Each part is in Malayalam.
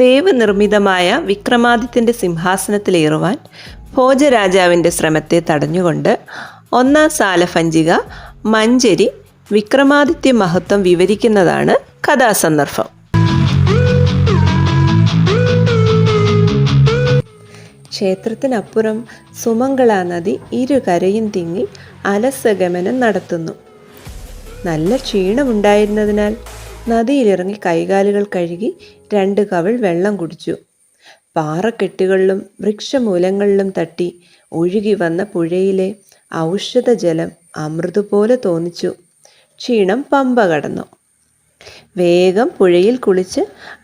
ദേവനിർമ്മിതമായ വിക്രമാദിത്യൻ്റെ സിംഹാസനത്തിലേറുവാൻ ഭോജരാജാവിൻ്റെ ശ്രമത്തെ തടഞ്ഞുകൊണ്ട് ഒന്നാം സാലഭഞ്ജിക മഞ്ചരി വിക്രമാദിത്യ മഹത്വം വിവരിക്കുന്നതാണ് കഥാസന്ദർഭം. ക്ഷേത്രത്തിനപ്പുറം സുമംഗളാ നദി ഇരുകരയും തിങ്ങി അലസഗമനം നടത്തുന്നു. നല്ല ക്ഷീണമുണ്ടായിരുന്നതിനാൽ നദിയിലിറങ്ങി കൈകാലുകൾ കഴുകി 2 കവിൾ വെള്ളം കുടിച്ചു. പാറക്കെട്ടുകളിലും വൃക്ഷമൂലങ്ങളിലും തട്ടി ഒഴുകി വന്ന പുഴയിലെ ഔഷധജലം അമൃതുപോലെ തോന്നിച്ചു. ക്ഷീണം പമ്പ കടന്നു. വേഗം പുഴയിൽ കുളിച്ച്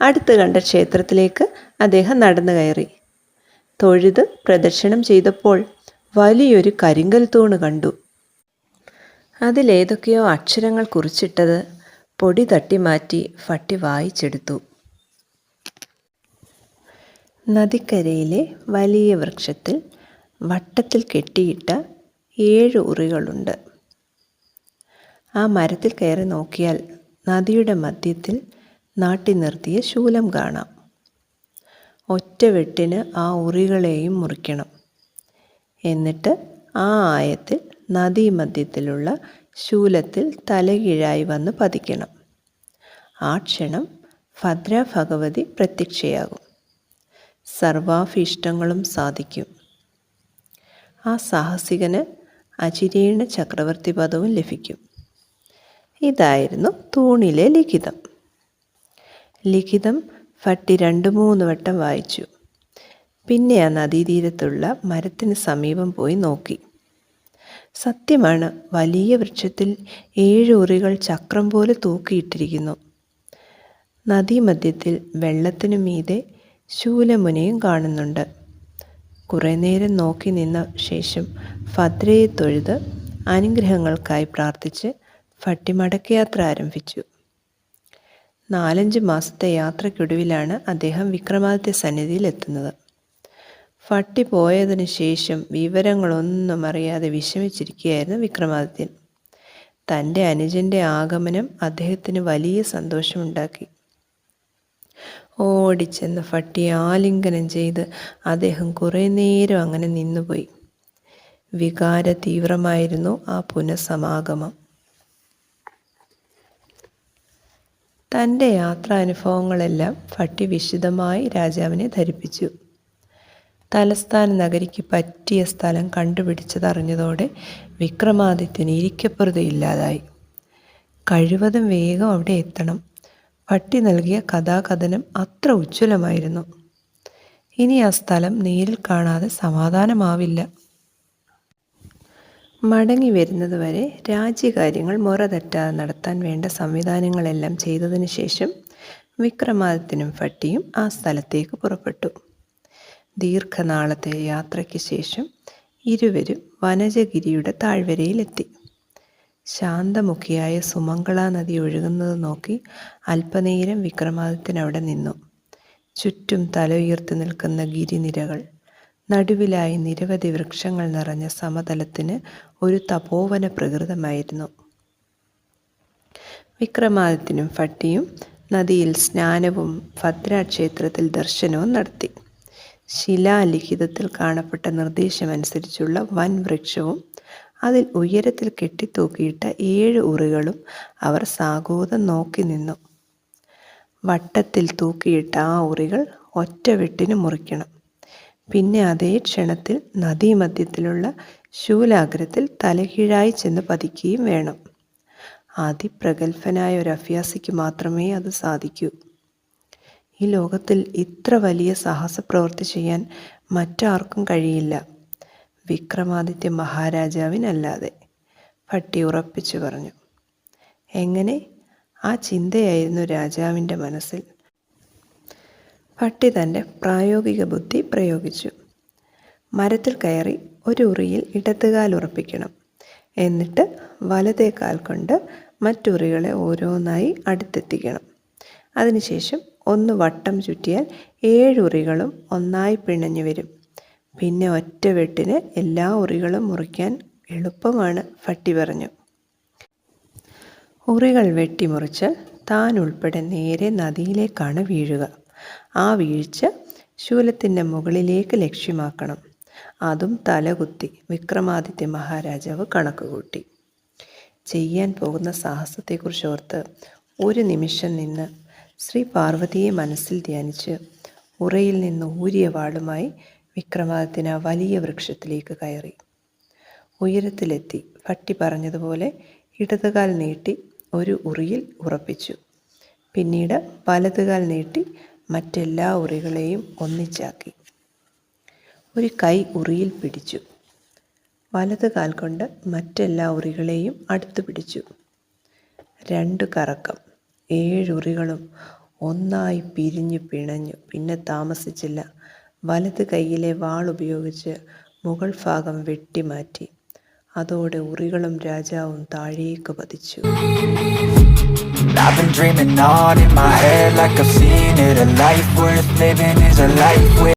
അടുത്ത് കണ്ട ക്ഷേത്രത്തിലേക്ക് അദ്ദേഹം നടന്നു കയറി. തൊഴുത് പ്രദക്ഷിണം ചെയ്തപ്പോൾ വലിയൊരു കരിങ്കൽ തൂണ് കണ്ടു. അതിലേതൊക്കെയോ അക്ഷരങ്ങൾ കുറിച്ചിട്ടത് പൊടി തട്ടി മാറ്റി ഭട്ടി വായിച്ചെടുത്തു. നദിക്കരയിലെ വലിയ വൃക്ഷത്തിൽ വട്ടത്തിൽ കെട്ടിയിട്ട 7 ഉറികളുണ്ട്. ആ മരത്തിൽ കയറി നോക്കിയാൽ നദിയുടെ മധ്യത്തിൽ നാട്ടി നിർത്തിയ ശൂലം കാണാം. ഒറ്റ വെട്ടിന് ആ ഉറികളെയും മുറിക്കണം. എന്നിട്ട് ആ ആയത്തിൽ നദീമധ്യത്തിലുള്ള ശൂലത്തിൽ തലകീഴായി വന്ന് പതിക്കണം. ആ ക്ഷണം ഭദ്ര ഭഗവതി പ്രത്യക്ഷയാകും. സർവാഭീഷ്ടങ്ങളും സാധിക്കും. ആ സാഹസികന് അചിരേണ ചക്രവർത്തി പദവും ലഭിക്കും. ഇതായിരുന്നു തൂണിലെ ലിഖിതം. ലിഖിതം ഭട്ടി 2-3 വട്ടം വായിച്ചു. പിന്നെ ആ നദീതീരത്തുള്ള മരത്തിന് സമീപം പോയി നോക്കി. സത്യമാണ്, വലിയ വൃക്ഷത്തിൽ 7 ഉറികൾ ചക്രം പോലെ തൂക്കിയിട്ടിരിക്കുന്നു. നദീമധ്യത്തിൽ വെള്ളത്തിനു മീതെ ശൂലമുനയും കാണുന്നുണ്ട്. കുറേ നേരം നോക്കി നിന്ന ശേഷം ഭദ്രയെ തൊഴുത് അനുഗ്രഹങ്ങൾക്കായി പ്രാർത്ഥിച്ച് ഭട്ടി മടക്കയാത്ര ആരംഭിച്ചു. 4-5 മാസത്തെ യാത്രയ്ക്കൊടുവിലാണ് അദ്ദേഹം വിക്രമാദിത്യ സന്നിധിയിൽ എത്തുന്നത്. ഭട്ടി പോയതിനു ശേഷം വിവരങ്ങളൊന്നും അറിയാതെ വിഷമിച്ചിരിക്കുകയായിരുന്നു വിക്രമാദിത്യൻ. തൻ്റെ അനുജൻ്റെ ആഗമനം അദ്ദേഹത്തിന് വലിയ സന്തോഷമുണ്ടാക്കി. ഓടിച്ചെന്ന് ഭട്ടിയെ ആലിംഗനം ചെയ്ത് അദ്ദേഹം കുറേ നേരം അങ്ങനെ നിന്നുപോയി. വികാര തീവ്രമായിരുന്നു ആ പുനഃസമാഗമം. തൻ്റെ യാത്രാനുഭവങ്ങളെല്ലാം ഭട്ടി വിശദമായി രാജാവിനെ ധരിപ്പിച്ചു. തലസ്ഥാന നഗരിക്ക് പറ്റിയ സ്ഥലം കണ്ടുപിടിച്ചതറിഞ്ഞതോടെ വിക്രമാദിത്യന് ഇരിക്കപ്പുറതയില്ലാതായി. കഴിവതും വേഗം അവിടെ എത്തണം. ഭട്ടി നൽകിയ കഥാകഥനം അത്ര ഉജ്ജ്വലമായിരുന്നു. ഇനി ആ സ്ഥലം നേരിൽ കാണാതെ സമാധാനമാവില്ല. മടങ്ങി വരുന്നതുവരെ രാജ്യകാര്യങ്ങൾ മുറ തെറ്റാതെ നടത്താൻ വേണ്ട സംവിധാനങ്ങളെല്ലാം ചെയ്തതിനു ശേഷം വിക്രമാദിത്യനും ഭട്ടിയും ആ സ്ഥലത്തേക്ക് പുറപ്പെട്ടു. ദീർഘനാളത്തെ യാത്രയ്ക്ക് ശേഷം ഇരുവരും വനജഗിരിയുടെ താഴ്വരയിലെത്തി. ശാന്തമുഖിയായ സുമംഗളാ നദി ഒഴുകുന്നത് നോക്കി അല്പനേരം വിക്രമാദിത്യൻ അവിടെ നിന്നു. ചുറ്റും തല ഉയർത്തി നിൽക്കുന്ന ഗിരിനിരകൾ, നടുവിലായി നിരവധി വൃക്ഷങ്ങൾ നിറഞ്ഞ സമതലത്തിന് ഒരു തപോവന പ്രകൃതമായിരുന്നു. വിക്രമാദിത്യനും ഭട്ടിയും നദിയിൽ സ്നാനവും ഭദ്രാക്ഷേത്രത്തിൽ ദർശനവും നടത്തി. ശിലാലിഖിതത്തിൽ കാണപ്പെട്ട നിർദ്ദേശമനുസരിച്ചുള്ള വൻ വൃക്ഷവും അതിൽ ഉയരത്തിൽ കെട്ടിത്തൂക്കിയിട്ട 7 ഉറികളും അവർ സാഗോദം നോക്കി നിന്നു. വട്ടത്തിൽ തൂക്കിയിട്ട ആ ഉറികൾ ഒറ്റ വെട്ടിന് മുറിക്കണം. പിന്നെ അതേ ക്ഷണത്തിൽ നദീമധ്യത്തിലുള്ള ശൂലാഗ്രത്തിൽ തലകീഴായി ചെന്ന് പതിക്കുകയും വേണം. അതിപ്രഗത്ഭനായ ഒരു അഭ്യാസിക്ക് മാത്രമേ അത് സാധിക്കൂ. ഈ ലോകത്തിൽ ഇത്ര വലിയ സാഹസപ്രവൃത്തി ചെയ്യാൻ മറ്റാർക്കും കഴിയില്ല, വിക്രമാദിത്യ മഹാരാജാവിനല്ലാതെ, ഭട്ടി ഉറപ്പിച്ചു പറഞ്ഞു. എങ്ങനെ? ആ ചിന്തയായിരുന്നു രാജാവിൻ്റെ മനസ്സിൽ. ഭട്ടി തൻ്റെ പ്രായോഗിക ബുദ്ധി പ്രയോഗിച്ചു. മരത്തിൽ കയറി ഒരു ഉറിയിൽ ഇടത്തുകാൽ ഉറപ്പിക്കണം. എന്നിട്ട് വലതേ കാൽ കൊണ്ട് മറ്റുറികളെ ഓരോന്നായി അടുത്തെത്തിക്കണം. അതിനുശേഷം ഒന്ന് വട്ടം ചുറ്റിയാൽ 7 ഉറികളും ഒന്നായി പിണഞ്ഞു വരും. പിന്നെ ഒറ്റ വെട്ടിന് എല്ലാ ഉറികളും മുറിക്കാൻ എളുപ്പമാണ്, ഭട്ടി പറഞ്ഞു. ഉറികൾ വെട്ടിമുറിച്ചാൽ താൻ ഉൾപ്പെടെ നേരെ നദിയിലേക്കാണ് വീഴുക. ആ വീഴ്ച ശൂലത്തിൻ്റെ മുകളിലേക്ക് ലക്ഷ്യമാക്കണം. അതും തലകുത്തി വിക്രമാദിത്യ മഹാരാജാവ് കണക്കുകൂട്ടി. ചെയ്യാൻ പോകുന്ന സാഹസത്തെക്കുറിച്ച് ഓർത്ത് ഒരു നിമിഷം നിന്ന് ശ്രീ പാർവതിയെ മനസ്സിൽ ധ്യാനിച്ച് ഉറയിൽ നിന്ന് ഊരിയ വാളുമായി വിക്രമാദിത്യൻ ആ വലിയ വൃക്ഷത്തിലേക്ക് കയറി. ഉയരത്തിലെത്തി ഭട്ടി പറഞ്ഞതുപോലെ ഇടതുകാൽ നീട്ടി ഒരു ഉറിയിൽ ഉറപ്പിച്ചു. പിന്നീട് വലതുകാൽ നീട്ടി മറ്റെല്ലാ ഉറികളെയും ഒന്നിച്ചാക്കി. ഒരു കൈ ഉറിയിൽ പിടിച്ചു. വലത് കാൽ കൊണ്ട് മറ്റെല്ലാ ഉറികളെയും അടുത്ത് പിടിച്ചു. 2 കറക്കം 7 ഉറികളും ഒന്നായി പിരിഞ്ഞു പിണഞ്ഞു. പിന്നെ താമസിച്ചില്ല. വലത് കൈയിലെ വാൾ ഉപയോഗിച്ച് മുകൾ ഭാഗം വെട്ടിമാറ്റി. അതോടെ ഉറികളും രാജാവും താഴേക്ക് പതിച്ചു. I've been dreaming on in my head like I've seen it. A life worth living is a life with